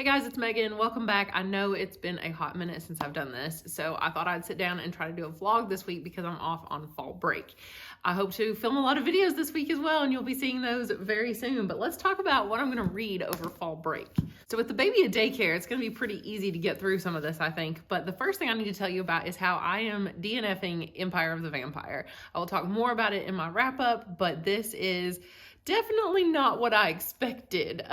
Hey guys, it's Megan. Welcome back. I know it's been a hot minute since I've done this, so I thought I'd sit down and try to do a vlog this week because I'm off on fall break. I hope to film a lot of videos this week as well, and you'll be seeing those very soon. But let's talk about what I'm going to read over fall break. So with the baby at daycare, it's going to be pretty easy to get through some of this, I think. But the first thing I need to tell you about is how I am DNFing Empire of the Vampire. I will talk more about it in my wrap-up, but this is definitely not what I expected.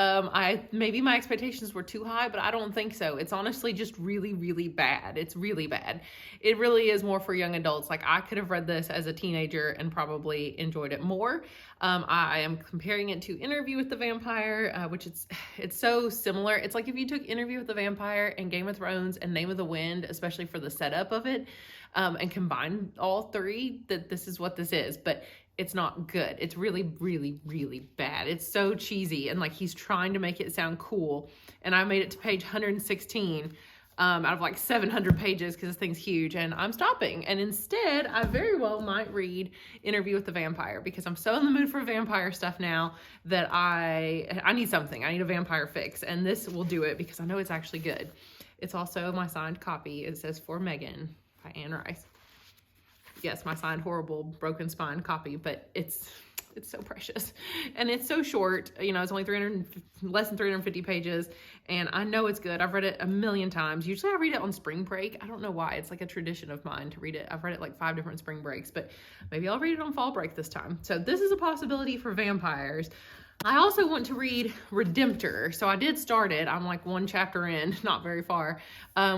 Maybe my expectations were too high, but I don't think so. It's honestly just really, really bad. It's really bad. It really is more for young adults. Like, I could have read this as a teenager and probably enjoyed it more. I am comparing it to Interview with the Vampire, which it's so similar. It's like if you took Interview with the Vampire and Game of Thrones and Name of the Wind, especially for the setup of it, and combine all three, that this is what this is. But it's not good. It's really, really, really bad. It's so cheesy, and like he's trying to make it sound cool. And I made it to page 116 out of like 700 pages because this thing's huge, and I'm stopping. And instead, I very well might read Interview with the Vampire because I'm so in the mood for vampire stuff now that I need something. I need a vampire fix, and this will do it because I know it's actually good. It's also my signed copy. It says For Megan by Anne Rice. Yes, my signed horrible broken spine copy, but it's so precious and it's so short. You know, it's only less than 350 pages, and I know it's good. I've read it a million times. Usually I read it on spring break. I don't know why. It's like a tradition of mine to read it. I've read it like 5 different spring breaks, but maybe I'll read it on fall break this time. So this is a possibility for vampires. I also want to read Redemptor. So I did start it. I'm like 1 chapter in, not very far,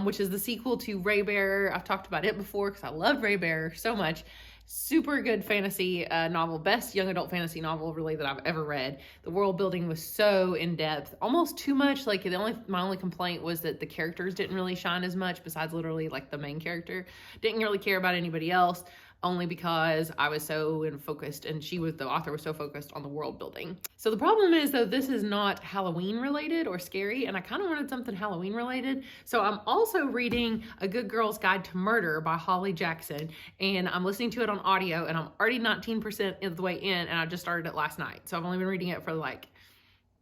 which is the sequel to Raybearer. I've talked about it before because I love Raybearer so much. Super good fantasy novel, best young adult fantasy novel really that I've ever read. The world building was so in depth, almost too much. Like my only complaint was that the characters didn't really shine as much, besides literally like the main character. Didn't really care about anybody else, only because I was so focused, and the author was so focused on the world building. So the problem is, though, this is not Halloween related or scary, and I kind of wanted something Halloween related. So I'm also reading A Good Girl's Guide to Murder by Holly Jackson, and I'm listening to it on audio, and I'm already 19% of the way in, and I just started it last night. So I've only been reading it for like,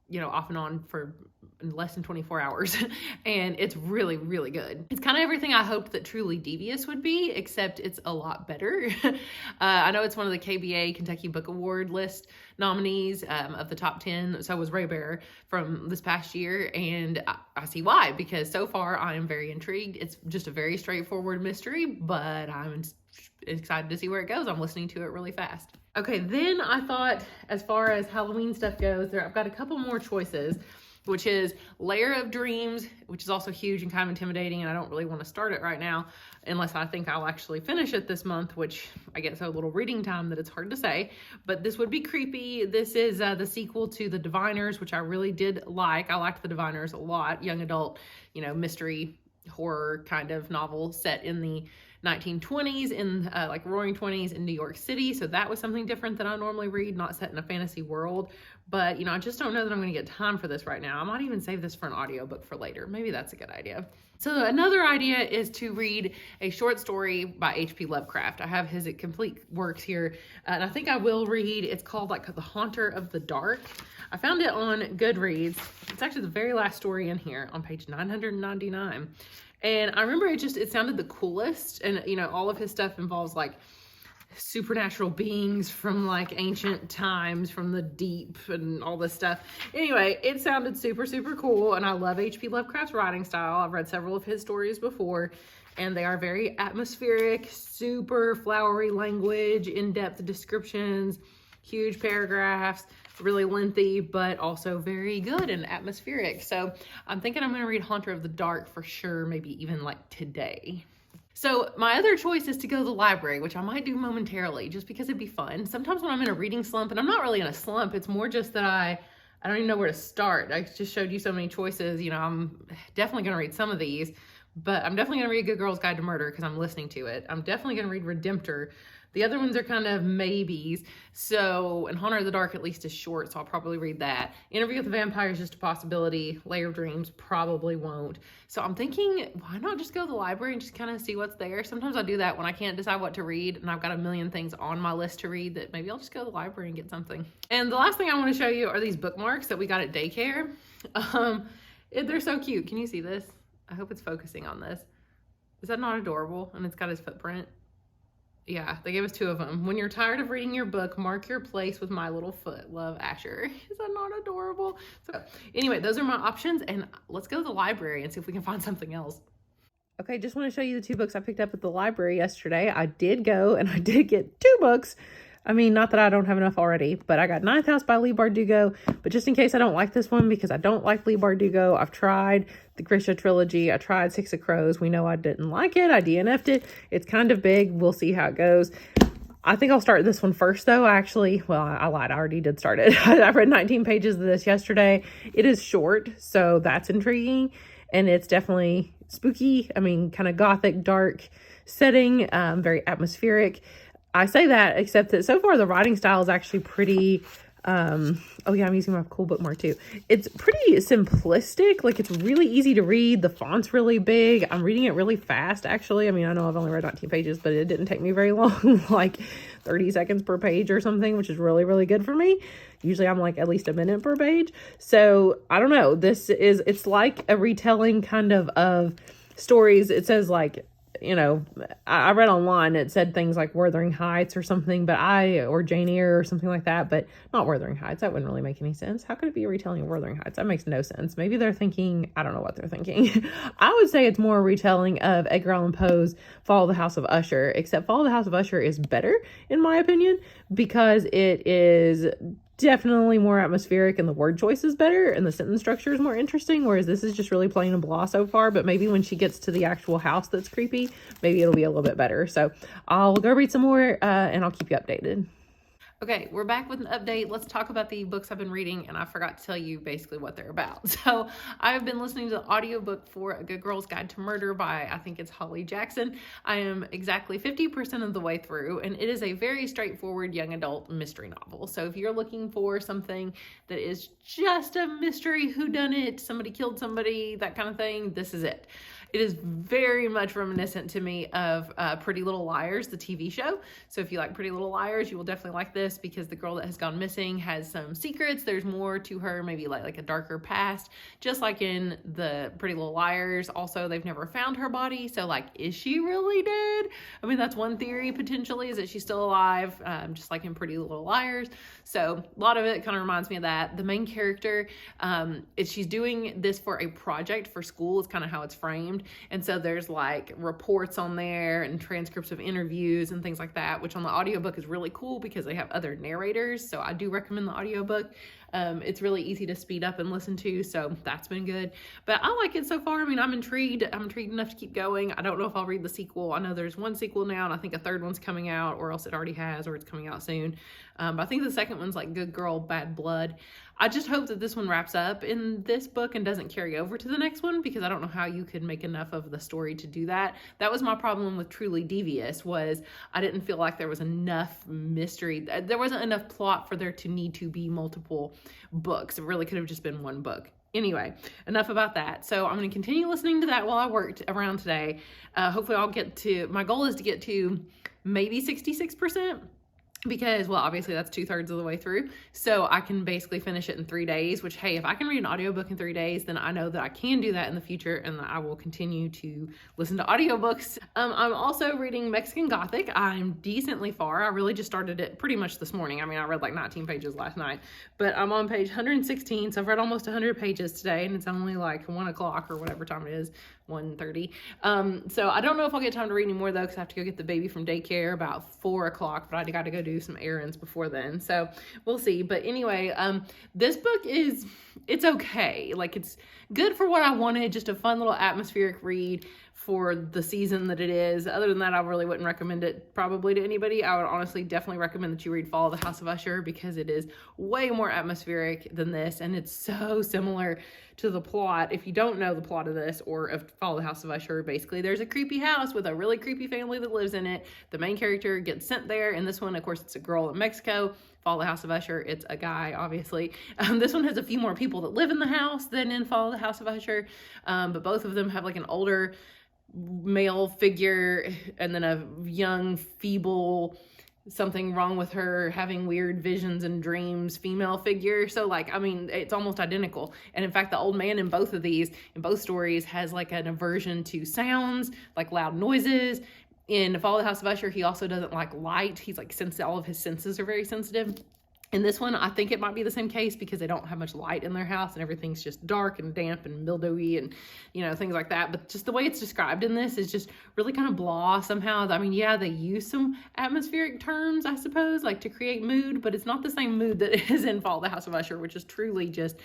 you know, off and on for less than 24 hours. And it's really, really good. It's kind of everything I hoped that Truly Devious would be, except it's a lot better. I know it's one of the KBA Kentucky Book Award list nominees of the top 10. So was Raybearer from this past year. And I see why, because so far I am very intrigued. It's just a very straightforward mystery, but I'm excited to see where it goes. I'm listening to it really fast. Okay, then I thought, as far as Halloween stuff goes, I've got a couple more choices, which is Lair of Dreams, which is also huge and kind of intimidating, and I don't really want to start it right now unless I think I'll actually finish it this month, which I get so little reading time that it's hard to say, but this would be creepy. This is the sequel to The Diviners, which I really did like. I liked The Diviners a lot. Young adult, you know, mystery horror kind of novel set in the 1920s, in like roaring 20s in New York City. So that was something different than I normally read, not set in a fantasy world. But, you know, I just don't know that I'm going to get time for this right now. I might even save this for an audiobook for later. Maybe that's a good idea. So another idea is to read a short story by H.P. Lovecraft. I have his complete works here, and I think I will read. It's called like The Haunter of the Dark. I found it on Goodreads. It's actually the very last story in here on page 999. And I remember it sounded the coolest. And, you know, all of his stuff involves like supernatural beings from like ancient times, from the deep, and all this stuff. Anyway, it sounded super, super cool. And I love H.P. Lovecraft's writing style. I've read several of his stories before, and they are very atmospheric, super flowery language, in-depth descriptions, huge paragraphs, really lengthy, but also very good and atmospheric. So I'm thinking I'm going to read Haunter of the Dark for sure, maybe even like today. So my other choice is to go to the library, which I might do momentarily just because it'd be fun. Sometimes when I'm in a reading slump, and I'm not really in a slump, it's more just that I don't even know where to start. I just showed you so many choices. You know, I'm definitely going to read some of these, but I'm definitely going to read Good Girl's Guide to Murder because I'm listening to it. I'm definitely going to read Redemptor. The other ones are kind of maybes. So, and Haunter of the Dark at least is short, so I'll probably read that. Interview with the Vampire is just a possibility. Lair of Dreams probably won't. So I'm thinking, why not just go to the library and just kind of see what's there? Sometimes I do that when I can't decide what to read and I've got a million things on my list to read, that maybe I'll just go to the library and get something. And the last thing I want to show you are these bookmarks that we got at daycare. They're so cute. Can you see this? I hope it's focusing on this. Is that not adorable? And it's got his footprint. Yeah, they gave us 2 of them. When you're tired of reading your book, mark your place with my little foot. Love, Asher. Is that not adorable? So anyway, those are my options, and let's go to the library and see if we can find something else. Okay, just want to show you the 2 books I picked up at the library yesterday. I did go and I did get 2 books. I mean, not that I don't have enough already, but I got Ninth House by Leigh Bardugo. But just in case I don't like this one, because I don't like Leigh Bardugo, I've tried the Grisha trilogy. I tried Six of Crows. We know I didn't like it. I DNF'd it. It's kind of big. We'll see how it goes. I think I'll start this one first, though. I lied. I already did start it. I read 19 pages of this yesterday. It is short, so that's intriguing. And it's definitely spooky. I mean, kind of gothic, dark setting, very atmospheric. I say that, except that so far the writing style is actually pretty, oh yeah, I'm using my cool bookmark too. It's pretty simplistic. Like, it's really easy to read. The font's really big. I'm reading it really fast, actually. I mean, I know I've only read 19 pages, but it didn't take me very long, like 30 seconds per page or something, which is really, really good for me. Usually I'm like at least a minute per page. So I don't know. It's like a retelling kind of stories. It says like, you know, I read online, it said things like Wuthering Heights or something, or Jane Eyre or something like that, but not Wuthering Heights. That wouldn't really make any sense. How could it be a retelling of Wuthering Heights? That makes no sense. Maybe they're thinking, I don't know what they're thinking. I would say it's more a retelling of Edgar Allan Poe's Fall of the House of Usher, except Fall of the House of Usher is better, in my opinion, because it is definitely more atmospheric and the word choice is better and the sentence structure is more interesting, whereas this is just really plain and blah so far. But maybe when she gets to the actual house that's creepy, maybe it'll be a little bit better. So I'll go read some more and I'll keep you updated. Okay, we're back with an update. Let's talk about the books I've been reading, and I forgot to tell you basically what they're about. So I've been listening to the audiobook for A Good Girl's Guide to Murder by, I think it's Holly Jackson. I am exactly 50% of the way through, and it is a very straightforward young adult mystery novel. So if you're looking for something that is just a mystery, whodunit, somebody killed somebody, that kind of thing, this is it. It is very much reminiscent to me of Pretty Little Liars, the TV show. So if you like Pretty Little Liars, you will definitely like this, because the girl that has gone missing has some secrets. There's more to her, maybe like a darker past, just like in the Pretty Little Liars. Also, they've never found her body. So like, is she really dead? I mean, that's one theory potentially, is that she's still alive, just like in Pretty Little Liars. So a lot of it kind of reminds me of that. The main character, she's doing this for a project for school, is kind of how it's framed. And so there's like reports on there and transcripts of interviews and things like that, which on the audiobook is really cool because they have other narrators. So I do recommend the audiobook. It's really easy to speed up and listen to, so that's been good. But I like it so far. I mean, I'm intrigued. I'm intrigued enough to keep going. I don't know if I'll read the sequel. I know there's one sequel now, and I think a third one's coming out, or else it already has, or it's coming out soon. But I think the second one's like Good Girl, Bad Blood. I just hope that this one wraps up in this book and doesn't carry over to the next one, because I don't know how you could make enough of the story to do that. That was my problem with Truly Devious, was I didn't feel like there was enough mystery. There wasn't enough plot for there to need to be multiple books. It really could have just been one book. Anyway, enough about that. So I'm going to continue listening to that while I worked around today. Hopefully I'll get to, my goal is to get to maybe 66%. Because, well, obviously that's 2/3 of the way through. So I can basically finish it in 3 days, which, hey, if I can read an audiobook in 3 days, then I know that I can do that in the future, and I will continue to listen to audiobooks. I'm also reading Mexican Gothic. I'm decently far. I really just started it pretty much this morning. I mean, I read like 19 pages last night, but I'm on page 116. So I've read almost 100 pages today, and it's only like 1 o'clock or whatever time it is, 1:30. So I don't know if I'll get time to read anymore though, because I have to go get the baby from daycare about 4 o'clock, but I got to go do some errands before then, so we'll see. But anyway, this book it's okay. Like, it's good for what I wanted, just a fun little atmospheric read for the season that it is. Other than that, I really wouldn't recommend it probably to anybody. I would honestly definitely recommend that you read Fall of the House of Usher, because it is way more atmospheric than this, and it's so similar to the plot. If you don't know the plot of this or of Fall of the House of Usher, basically there's a creepy house with a really creepy family that lives in it. The main character gets sent there. In this one, of course, it's a girl in Mexico. Fall of the House of Usher, it's a guy, obviously. This one has a few more people that live in the house than in Fall of the House of Usher, but both of them have like an older male figure and then a young, feeble something wrong with her having weird visions and dreams female figure. So like, I mean, it's almost identical. And in fact, the old man in both of these, in both stories, has like an aversion to sounds, like loud noises. In Follow the House of Usher, he also doesn't like light. He's like, all of his senses are very sensitive. In this one, I think it might be the same case because they don't have much light in their house and everything's just dark and damp and mildewy and, you know, things like that. But just the way it's described in this is just really kind of blah somehow. I mean, yeah, they use some atmospheric terms, I suppose, like to create mood, but it's not the same mood that is in Follow the House of Usher, which is truly just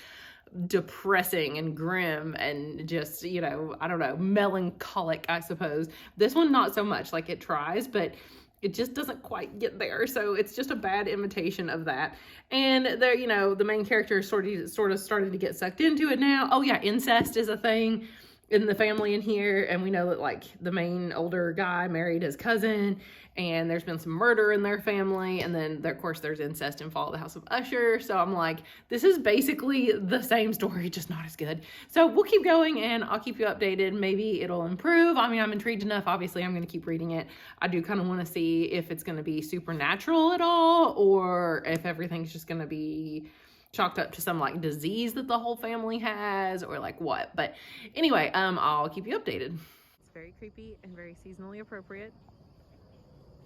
depressing and grim and just, you know, I don't know, melancholic, I suppose. This one, not so much. Like, it tries, but it just doesn't quite get there. So it's just a bad imitation of that. And there, you know, the main character is sort of starting to get sucked into it now. Oh yeah, incest is a thing in the family in here. And we know that like the main older guy married his cousin, and there's been some murder in their family. And then there, of course, there's incest in Follow the House of Usher. So I'm like, this is basically the same story, just not as good. So we'll keep going and I'll keep you updated. Maybe it'll improve. I mean, I'm intrigued enough. Obviously, I'm going to keep reading it. I do kind of want to see if it's going to be supernatural at all, or if everything's just going to be chalked up to some like disease that the whole family has, or like what. But anyway, I'll keep you updated. It's very creepy and very seasonally appropriate.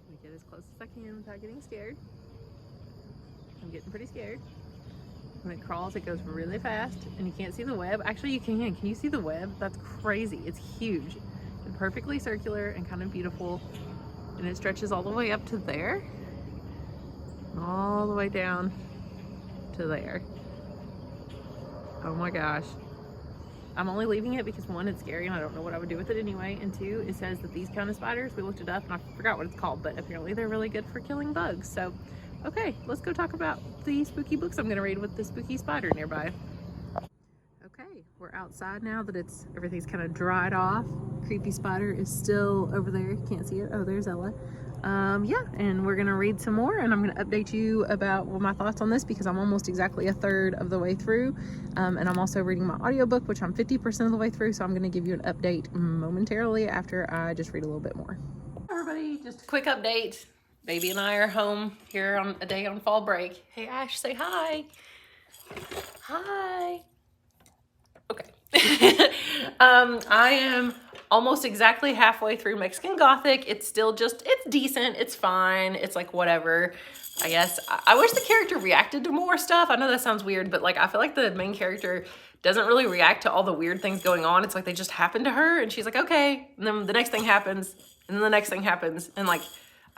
Let me get as close as I can without getting scared. I'm getting pretty scared. When it crawls, it goes really fast, and you can't see the web. Actually, you can. Can you see the web? That's crazy. It's huge and perfectly circular and kind of beautiful. And it stretches all the way up to there, all the way down to there. Oh my gosh. I'm only leaving it because one, it's scary and I don't know what I would do with it anyway, and two, it says that these kind of spiders, we looked it up and I forgot what it's called, but apparently they're really good for killing bugs. So okay, let's go talk about the spooky books I'm gonna read with the spooky spider nearby. Okay, we're outside now that everything's kind of dried off. Creepy spider is still over there. You can't see it. Oh, there's Ella. Yeah, and we're gonna read some more, and I'm gonna update you about my thoughts on this because I'm almost exactly a third of the way through, and I'm also reading my audiobook, which I'm 50% of the way through, so I'm gonna give you an update momentarily after I just read a little bit more. Everybody, just a quick update. Baby and I are home here on a day on fall break. Hey Ash, say hi. Hi. Okay. I am almost exactly halfway through Mexican Gothic. It's still just, it's decent. It's fine. It's like whatever, I guess. I wish the character reacted to more stuff. I know that sounds weird, but like I feel like the main character doesn't really react to all the weird things going on. It's like they just happen to her and she's like, okay. And then the next thing happens and then the next thing happens. And like,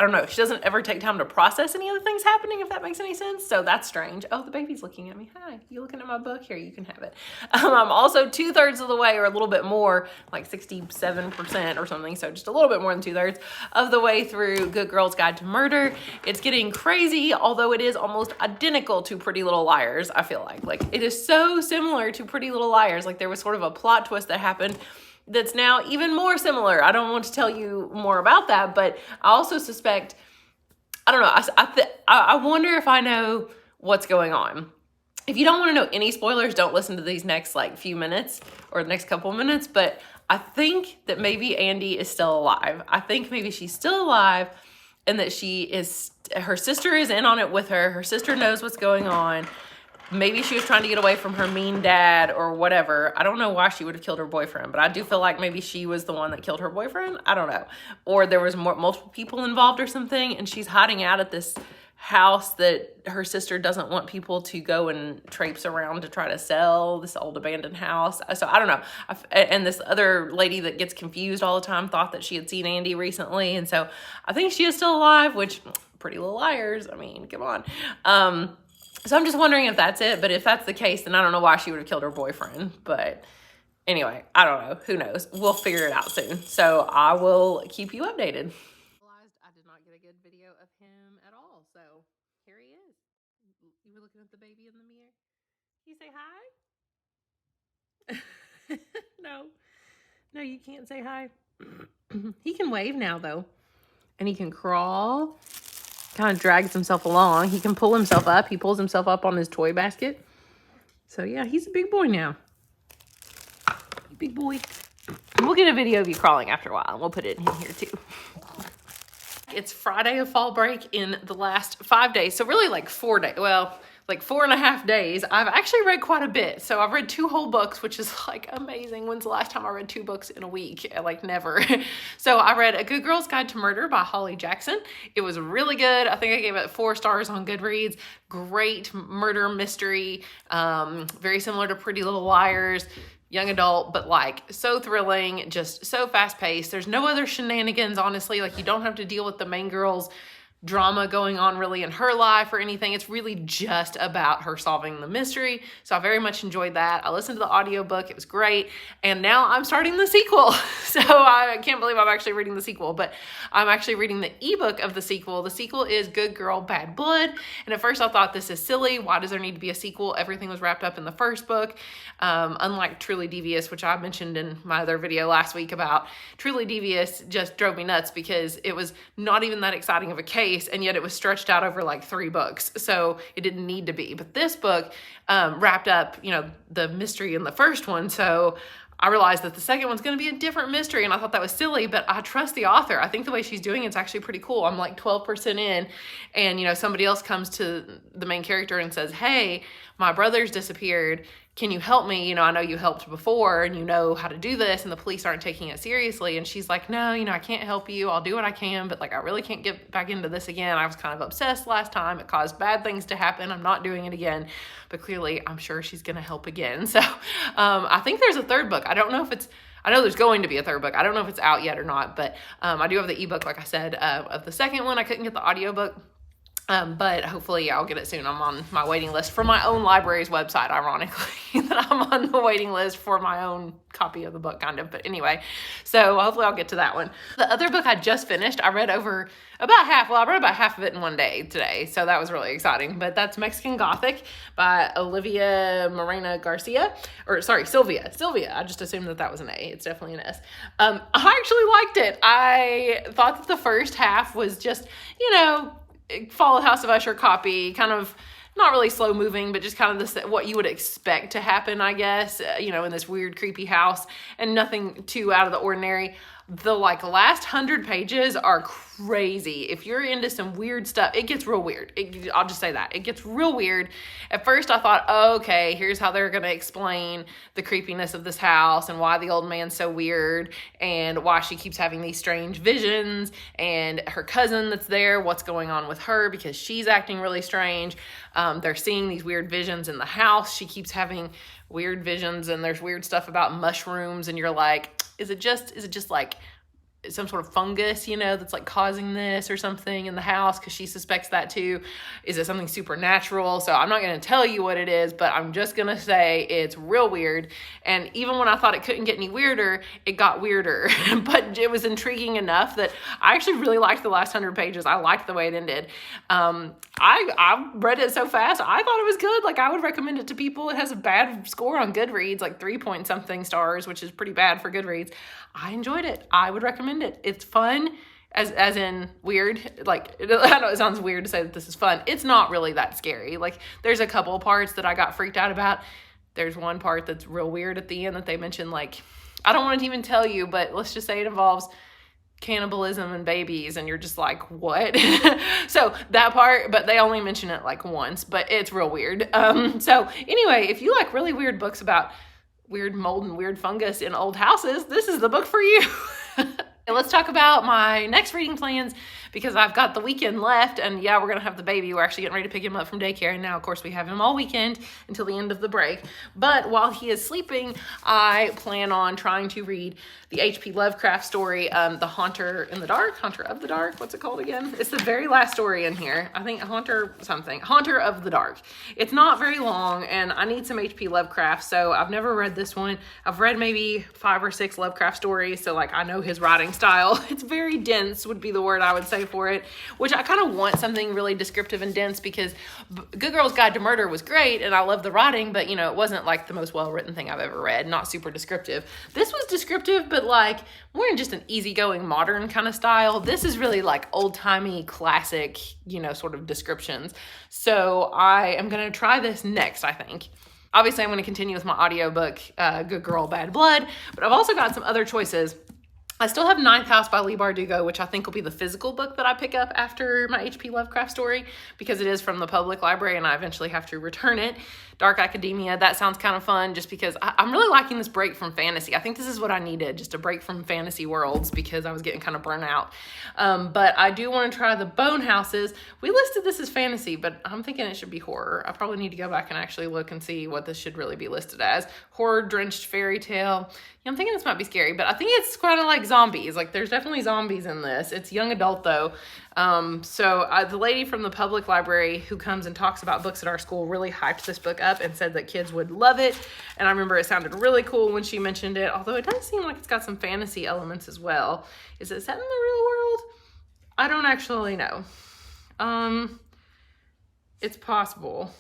I don't know, she doesn't ever take time to process any of the things happening, if that makes any sense. So that's strange. Oh, the baby's looking at me. Hi, you looking at my book? Here, you can have it. I'm also 2/3 of the way, or a little bit more, like 67% or something. So just a little bit more than 2/3 of the way through Good Girl's Guide to Murder. It's getting crazy, although it is almost identical to Pretty Little Liars, I feel like. Like, it is so similar to Pretty Little Liars. Like, there was sort of a plot twist that happened that's now even more similar. I don't want to tell you more about that, but I also suspect, I don't know, I wonder if I know what's going on. If you don't want to know any spoilers, don't listen to these next like few minutes or the next couple minutes, but I think that maybe Andy is still alive. I think maybe she's still alive and that her sister is in on it with her. Her sister knows what's going on. Maybe she was trying to get away from her mean dad or whatever. I don't know why she would have killed her boyfriend, but I do feel like maybe she was the one that killed her boyfriend. I don't know. Or there was multiple people involved or something, and she's hiding out at this house that her sister doesn't want people to go and traipse around to try to sell, this old abandoned house. So I don't know. And this other lady that gets confused all the time thought that she had seen Andy recently. And so I think she is still alive, which Pretty Little Liars. I mean, come on. So I'm just wondering if that's it, but if that's the case, then I don't know why she would have killed her boyfriend. But anyway, I don't know. Who knows? We'll figure it out soon. So I will keep you updated. I did not get a good video of him at all. So here he is. You were looking at the baby in the mirror. Can you say hi? No, you can't say hi. He can wave now though. And he can crawl. Kind of drags himself along. He can pull himself up. He pulls himself up on his toy basket. So yeah, he's a big boy now. Big boy. We'll get a video of you crawling after a while, and we'll put it in here too. It's Friday of fall break in the last 5 days. So really like 4 days. Well, like 4.5 days. I've actually read quite a bit. So I've read 2 whole books, which is like amazing. When's the last time I read 2 books in a week? Like never. So I read A Good Girl's Guide to Murder by Holly Jackson. It was really good. I think I gave it 4 stars on Goodreads. Great murder mystery. Very similar to Pretty Little Liars. Young adult, but like so thrilling, just so fast paced. There's no other shenanigans, honestly. Like you don't have to deal with the main girl's drama going on really in her life or anything. It's really just about her solving the mystery. So I very much enjoyed that. I listened to the audiobook. It was great. And now I'm starting the sequel. So I can't believe I'm actually reading the sequel, but I'm actually reading the ebook of the sequel. The sequel is Good Girl, Bad Blood. And at first I thought, this is silly. Why does there need to be a sequel? Everything was wrapped up in the first book. Unlike Truly Devious, which I mentioned in my other video last week about. Truly Devious just drove me nuts because it was not even that exciting of a case, and yet it was stretched out over like 3 books. So it didn't need to be. But this book wrapped up, the mystery in the first one. So I realized that the second one's going to be a different mystery, and I thought that was silly, but I trust the author. I think the way she's doing it's actually pretty cool. I'm like 12% in, and somebody else comes to the main character and says, hey, my brother's disappeared. Can you help me? I know you helped before and you know how to do this, and the police aren't taking it seriously. And she's like, no, I can't help you. I'll do what I can, but like, I really can't get back into this again. I was kind of obsessed last time. It caused bad things to happen. I'm not doing it again, but clearly I'm sure she's going to help again. So I think there's a 3rd book. I don't know if I know there's going to be a 3rd book. I don't know if it's out yet or not, but I do have the ebook, like I said, of the second one. I couldn't get the audiobook. But hopefully I'll get it soon. I'm on my waiting list for my own library's website, ironically, that I'm on the waiting list for my own copy of the book, kind of. But anyway, so hopefully I'll get to that one. The other book I just finished, I read over about half. Well, I read about half of it in one day today, so that was really exciting. But that's Mexican Gothic by Olivia Morena Garcia, or sorry, Sylvia. I just assumed that was an A. It's definitely an S. I actually liked it. I thought that the first half was just, follow House of Usher copy, kind of not really slow moving, but just kind of this, what you would expect to happen, I guess, in this weird, creepy house, and nothing too out of the ordinary. The last 100 pages are crazy. If you're into some weird stuff, it gets real weird. I'll just say that. It gets real weird. At first I thought, oh, okay, here's how they're going to explain the creepiness of this house and why the old man's so weird and why she keeps having these strange visions, and her cousin that's there, what's going on with her because she's acting really strange. They're seeing these weird visions in the house. She keeps having weird visions, and there's weird stuff about mushrooms, and you're like, is it just like some sort of fungus, that's like causing this or something in the house, because she suspects that too. Is it something supernatural? So I'm not going to tell you what it is, but I'm just going to say it's real weird. And even when I thought it couldn't get any weirder, it got weirder. But it was intriguing enough that I actually really liked the last 100 pages. I liked the way it ended. I read it so fast. I thought it was good. Like, I would recommend it to people. It has a bad score on Goodreads, like 3-point-something stars, which is pretty bad for Goodreads. I enjoyed it. I would recommend it. It's fun, as in weird. Like, I know it sounds weird to say that this is fun. It's not really that scary. Like, there's a couple of parts that I got freaked out about. There's one part that's real weird at the end that they mention, like, I don't want to even tell you, but let's just say it involves cannibalism and babies, and you're just like, what? So that part, but they only mention it like once, but it's real weird. So anyway, if you like really weird books about weird mold and weird fungus in old houses, this is the book for you. Let's talk about my next reading plans, because I've got the weekend left, and yeah, we're going to have the baby. We're actually getting ready to pick him up from daycare, and now, of course, we have him all weekend until the end of the break. But while he is sleeping, I plan on trying to read the H.P. Lovecraft story, The Haunter of the Dark. What's it called again? It's the very last story in here. I think Haunter of the Dark. It's not very long, and I need some H.P. Lovecraft, so I've never read this one. I've read maybe 5 or 6 Lovecraft stories, so like I know his writing style. It's very dense would be the word I would say for it, which I kind of want something really descriptive and dense, because Good Girl's Guide to Murder was great and I love the writing, but it wasn't like the most well-written thing I've ever read, not super descriptive. This was descriptive, but like more in just an easygoing modern kind of style. This is really like old-timey classic, sort of descriptions. So I am going to try this next, I think. Obviously, I'm going to continue with my audiobook, Good Girl, Bad Blood, but I've also got some other choices. I still have Ninth House by Leigh Bardugo, which I think will be the physical book that I pick up after my H.P. Lovecraft story, because it is from the public library and I eventually have to return it. Dark Academia, that sounds kind of fun just because I'm really liking this break from fantasy. I think this is what I needed, just a break from fantasy worlds, because I was getting kind of burnt out. But I do want to try the Bone Houses. We listed this as fantasy, but I'm thinking it should be horror. I probably need to go back and actually look and see what this should really be listed as. Horror-drenched fairy tale. Yeah, I'm thinking this might be scary, but I think it's kind of like zombies. Like, there's definitely zombies in this. It's young adult, though. The lady from the public library who comes and talks about books at our school really hyped this book up and said that kids would love it. And I remember it sounded really cool when she mentioned it, although it does seem like it's got some fantasy elements as well. Is it set in the real world? I don't actually know. It's possible.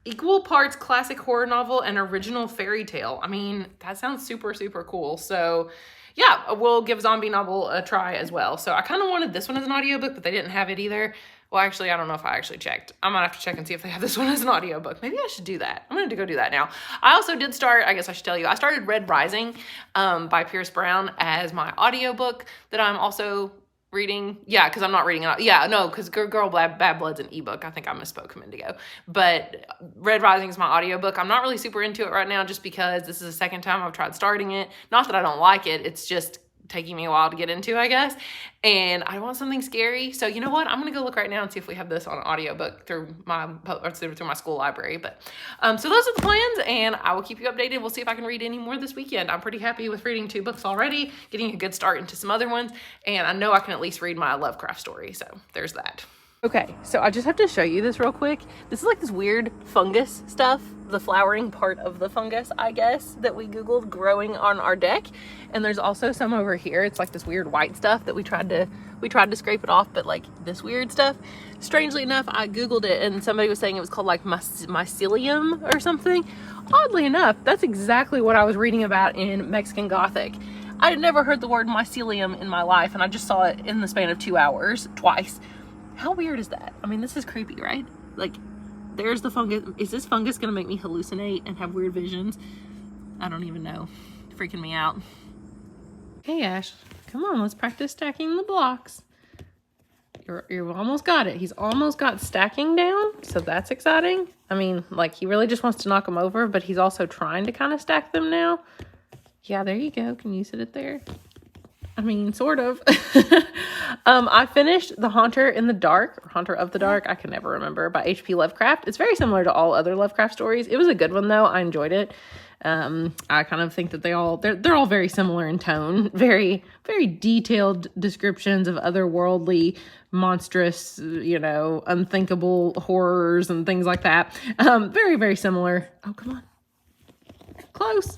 Equal parts classic horror novel and original fairy tale. I mean, that sounds super, super cool. So yeah, we'll give Zombie Novel a try as well. So I kind of wanted this one as an audiobook, but they didn't have it either. Well, actually, I don't know if I actually checked. I might have to check and see if they have this one as an audiobook. Maybe I should do that. I'm going to go do that now. I also did start, I guess I should tell you, I started Red Rising by Pierce Brown as my audiobook that I'm also reading. Yeah, because I'm not reading it. Yeah, no, because Girl Bad Blood's an ebook. I think I misspoke a minute ago. But Red Rising is my audiobook. I'm not really super into it right now just because this is the second time I've tried starting it. Not that I don't like it. It's just taking me a while to get into, I guess. And I want something scary. So you know what? I'm going to go look right now and see if we have this on an audiobook through my school library. But so those are the plans, and I will keep you updated. We'll see if I can read any more this weekend. I'm pretty happy with reading 2 books already, getting a good start into some other ones, and I know I can at least read my Lovecraft story. So there's that. Okay, so I just have to show you this real quick. This is like this weird fungus stuff, the flowering part of the fungus, I guess, that we Googled growing on our deck. And there's also some over here. It's like this weird white stuff that we tried to scrape it off, but like this weird stuff. Strangely enough, I Googled it and somebody was saying it was called like Mycelium or something. Oddly enough, that's exactly what I was reading about in Mexican Gothic. I had never heard the word mycelium in my life, and I just saw it in the span of 2 hours, twice. How weird is that? I mean, this is creepy, right? Like, there's the fungus. Is this fungus gonna make me hallucinate and have weird visions? I don't even know. It's freaking me out. Hey, Ash, come on, let's practice stacking the blocks. You've almost got it. He's almost got stacking down, so that's exciting. I mean, like, he really just wants to knock them over, but he's also trying to kind of stack them now. Yeah, there you go. Can you sit it there? I mean, sort of. I finished The Haunter in the Dark, or Haunter of the Dark, I can never remember, by H.P. Lovecraft. It's very similar to all other Lovecraft stories. It was a good one, though. I enjoyed it. I kind of think that they're all very similar in tone. Very, very detailed descriptions of otherworldly, monstrous, unthinkable horrors and things like that. Very, very similar. Oh, come on. Close.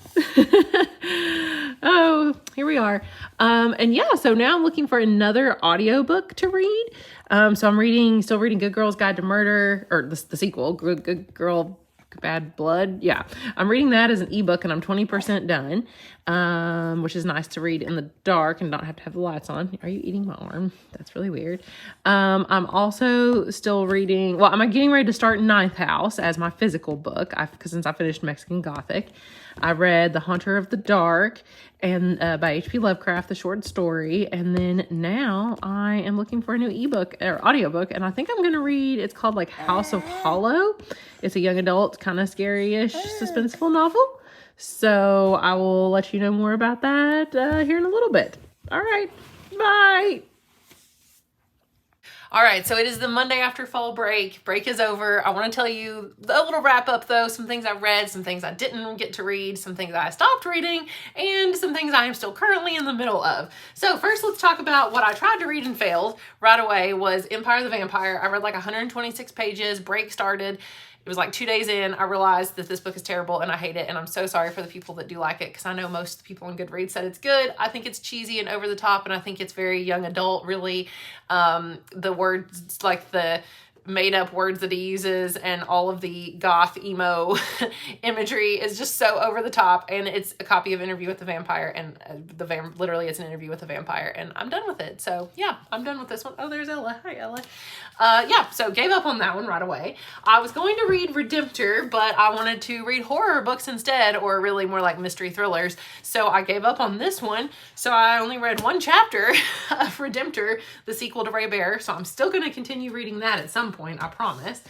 Oh, here we are. And yeah, so now I'm looking for another audiobook to read. So I'm still reading Good Girl's Guide to Murder, or the sequel, Good Girl Bad Blood. Yeah, I'm reading that as an ebook, and I'm 20% done, which is nice to read in the dark and not have to have the lights on. Are you eating my arm? That's really weird. I'm also still reading, I'm getting ready to start Ninth House as my physical book, because since I finished Mexican Gothic. I read The Haunter of the Dark and by H.P. Lovecraft, the short story. And then now I am looking for a new ebook or audiobook. And I think I'm going to read, it's called like House of Hollow. It's a young adult, kind of scary-ish, suspenseful novel. So I will let you know more about that here in a little bit. All right. Bye. All right, so it is the Monday after fall break. Break is over. I want to tell you a little wrap up though, some things I read, some things I didn't get to read, some things I stopped reading, and some things I am still currently in the middle of. So first let's talk about what I tried to read and failed right away was Empire the Vampire. I read like 126 pages, break started. It was like 2 days in, I realized that this book is terrible and I hate it. And I'm so sorry for the people that do like it, because I know most people in Goodreads said it's good. I think it's cheesy and over the top, and I think it's very young adult, really. The words, like the made up words that he uses and all of the goth emo imagery is just so over the top, and it's a copy of Interview with the Vampire, and literally it's an interview with a vampire, and I'm done with it. So yeah, I'm done with this one. Oh, there's Ella. Hi, Ella. Yeah, so gave up on that one right away. I was going to read Redemptor, but I wanted to read horror books instead, or really more like mystery thrillers. So I gave up on this one. So I only read one chapter of Redemptor, the sequel to Ray Bear. So I'm still going to continue reading that at some point, I promise.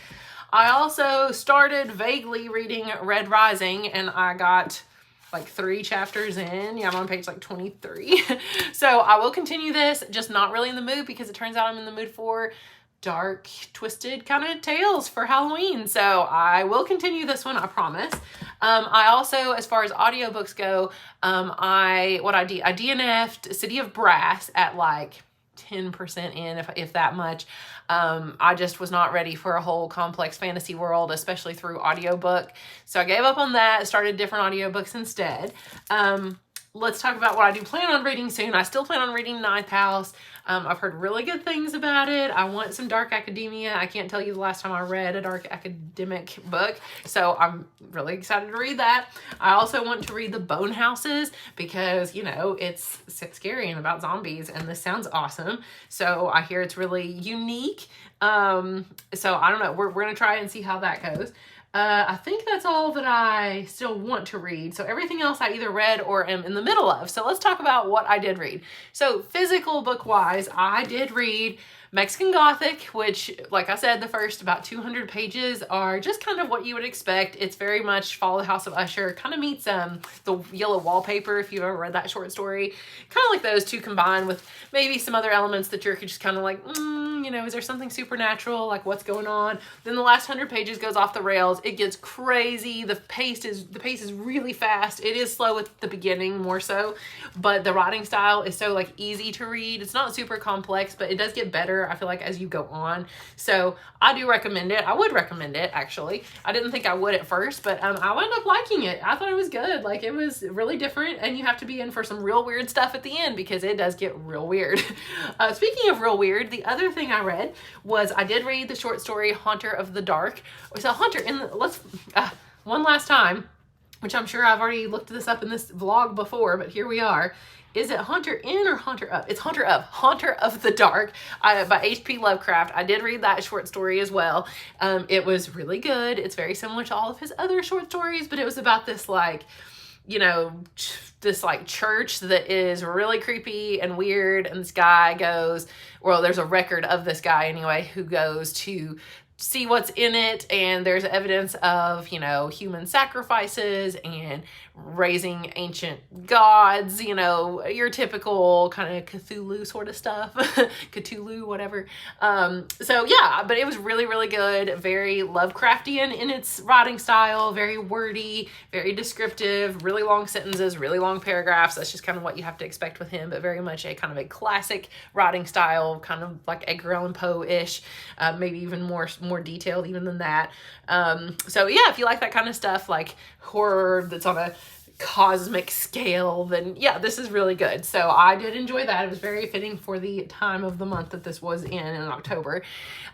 I also started vaguely reading Red Rising, and I got like 3 chapters in. Yeah, I'm on page like 23. So I will continue this, just not really in the mood, because it turns out I'm in the mood for dark, twisted kind of tales for Halloween. So I will continue this one, I promise. I also, as far as audiobooks go, I DNF'd City of Brass at like 10% in, if that much. I just was not ready for a whole complex fantasy world, especially through audiobook. So I gave up on that, started different audiobooks instead. Let's talk about what I do plan on reading soon. I still plan on reading Ninth House. I've heard really good things about it. I want some dark academia. I can't tell you the last time I read a dark academic book, so I'm really excited to read that. I also want to read The Bone Houses because, you know, it's scary and about zombies, and this sounds awesome. So I hear it's really unique. So I don't know. We're going to try and see how that goes. I think that's all that I still want to read. So everything else I either read or am in the middle of. So let's talk about what I did read. So physical book-wise, I did read Mexican Gothic, which, like I said, the first about 200 pages are just kind of what you would expect. It's very much Follow the House of Usher. Kind of meets The Yellow Wallpaper, if you've ever read that short story. Kind of like those two combined with maybe some other elements that you're just kind of like, you know, is there something supernatural? Like, what's going on? Then the last 100 pages goes off the rails. It gets crazy. The pace is really fast. It is slow at the beginning, more so, but the writing style is so like easy to read. It's not super complex, but it does get better, I feel like, as you go on. So I do recommend it. I would recommend it, actually. I didn't think I would at first, but I wound up liking it. I thought it was good. Like, it was really different, and you have to be in for some real weird stuff at the end because it does get real weird. Speaking of real weird, the other thing I read was I did read the short story Haunter of the Dark. So Haunter in the, let's one last time, which I'm sure I've already looked this up in this vlog before, but here we are. Is it Haunter in or Haunter up? It's Haunter up. Haunter of the Dark by H.P. Lovecraft. I did read that short story as well. It was really good. It's very similar to all of his other short stories, but it was about this, like, you know, this like church that is really creepy and weird, and this guy goes, well, there's a record of this guy anyway, who goes to see what's in it, and there's evidence of, you know, human sacrifices and raising ancient gods, you know, your typical kind of Cthulhu sort of stuff. Cthulhu, whatever. So yeah, but it was really, really good. Very Lovecraftian in its writing style, very wordy, very descriptive, really long sentences, really long paragraphs. That's just kind of what you have to expect with him, but very much a kind of a classic writing style, kind of like Edgar Allan Poe-ish, maybe even more detailed even than that. So yeah, if you like that kind of stuff, like horror that's on a cosmic scale, then yeah, this is really good. So I did enjoy that. It was very fitting for the time of the month that this was in October.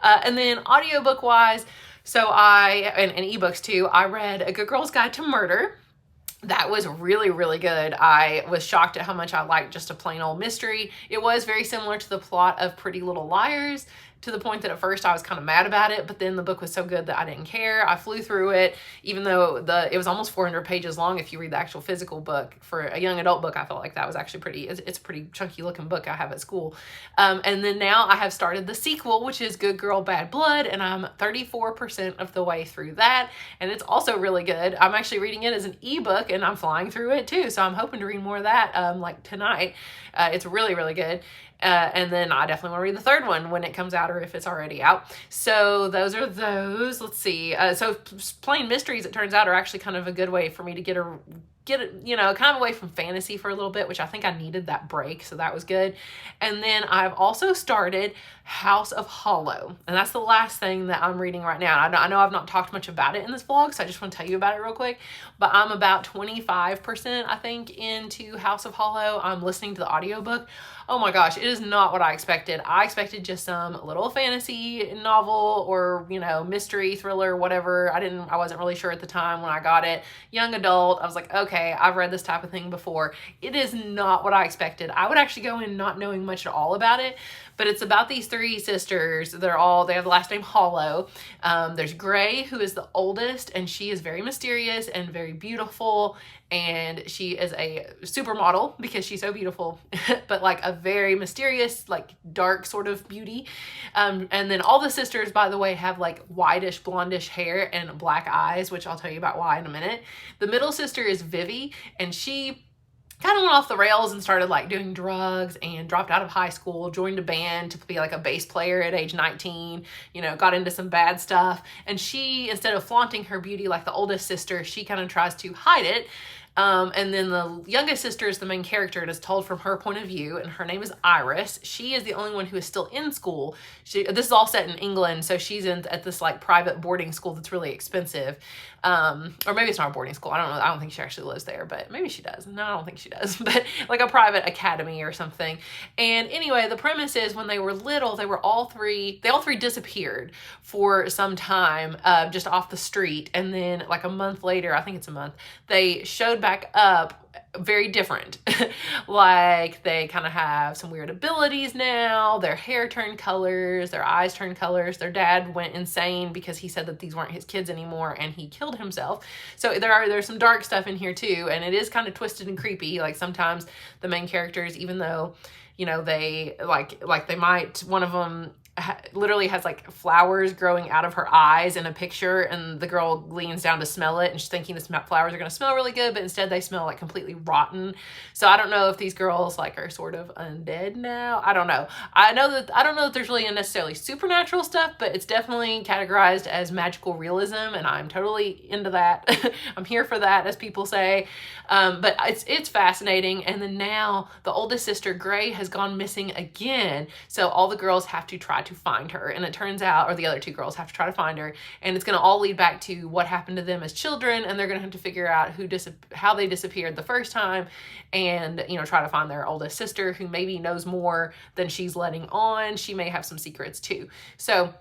And then audiobook wise, so and ebooks too, I read A Good Girl's Guide to Murder. That was really, really good. I was shocked at how much I liked just a plain old mystery. It was very similar to the plot of Pretty Little Liars, to the point that at first I was kind of mad about it, but then the book was so good that I didn't care. I flew through it, even though it was almost 400 pages long if you read the actual physical book. For a young adult book, I felt like that was actually it's a pretty chunky looking book I have at school. And then now I have started the sequel, which is Good Girl, Bad Blood, and I'm 34% of the way through that, and it's also really good. I'm actually reading it as an ebook, and I'm flying through it too, so I'm hoping to read more of that like tonight. It's really, really good. And then I definitely want to read the third one when it comes out, or if it's already out. So those are those. Let's see. So plain mysteries, it turns out, are actually kind of a good way for me to get get, you know, kind of away from fantasy for a little bit, which I think I needed that break, so that was good. And then I've also started House of Hollow, and that's the last thing that I'm reading right now. I know I've not talked much about it in this vlog, so I just want to tell you about it real quick, but I'm about 25%, I think, into House of Hollow. I'm listening to the audiobook. Oh my gosh, it is not what I expected. I expected just some little fantasy novel or, you know, mystery thriller, whatever. I wasn't really sure at the time when I got it. Young adult. I was like, okay, I've read this type of thing before. It is not what I expected. I would actually go in not knowing much at all about it, but it's about these three sisters. They have the last name Hollow. There's Gray, who is the oldest, and she is very mysterious and very beautiful. And she is a supermodel because she's so beautiful, but like a very mysterious, like dark sort of beauty. And then all the sisters, by the way, have like whitish, blondish hair and black eyes, which I'll tell you about why in a minute. The middle sister is Vivi, and she kind of went off the rails and started like doing drugs and dropped out of high school, joined a band to be like a bass player at age 19, you know, got into some bad stuff. And she, instead of flaunting her beauty like the oldest sister, she kind of tries to hide it. And then the youngest sister is the main character. It is told from her point of view, and her name is Iris. She is the only one who is still in school. This is all set in England, so she's at this like private boarding school that's really expensive. Or maybe it's not a boarding school. I don't know. I don't think she actually lives there, but maybe she does. No, I don't think she does, but like a private academy or something. And anyway, the premise is when they were little, they all three disappeared for some time, just off the street. And then like a month later, I think it's a month, they showed back up very different. Like they kind of have some weird abilities now. Their hair turned colors, their eyes turned colors. Their dad went insane because he said that these weren't his kids anymore, and he killed himself. So there's some dark stuff in here too, and it is kind of twisted and creepy. Like sometimes the main characters, even though, you know, they like they might, one of them literally has like flowers growing out of her eyes in a picture, and the girl leans down to smell it, and she's thinking the flowers are going to smell really good, but instead they smell like completely rotten. So I don't know if these girls like are sort of undead now. I don't know. I don't know that there's really necessarily supernatural stuff, but it's definitely categorized as magical realism, and I'm totally into that. I'm here for that, as people say. But it's fascinating. And then now the oldest sister, Gray, has gone missing again, so all the girls have to try to find her, and it turns out, or the other two girls have to try to find her, and it's going to all lead back to what happened to them as children, and they're going to have to figure out how they disappeared the first time, and, you know, try to find their oldest sister, who maybe knows more than she's letting on. She may have some secrets too. So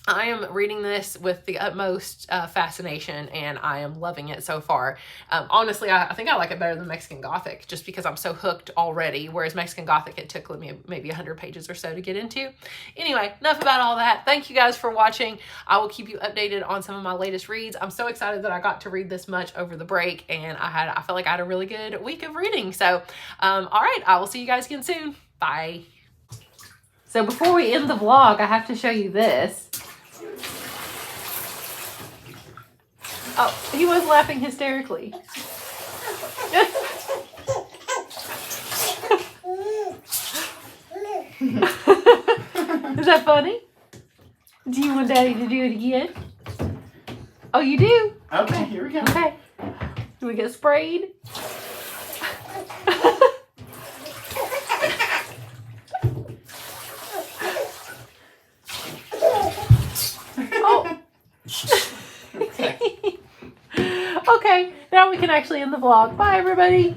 I am reading this with the utmost fascination, and I am loving it so far. Honestly, I think I like it better than Mexican Gothic, just because I'm so hooked already, whereas Mexican Gothic, it took me maybe 100 pages or so to get into. Anyway, enough about all that. Thank you guys for watching. I will keep you updated on some of my latest reads. I'm so excited that I got to read this much over the break, and I felt like I had a really good week of reading. So, all right, I will see you guys again soon. Bye. So before we end the vlog, I have to show you this. Oh, he was laughing hysterically. Is that funny? Do you want Daddy to do it again? Oh, you do? Okay, here we go. Okay. Do we get sprayed? Oh. Okay, now we can actually end the vlog. Bye, everybody.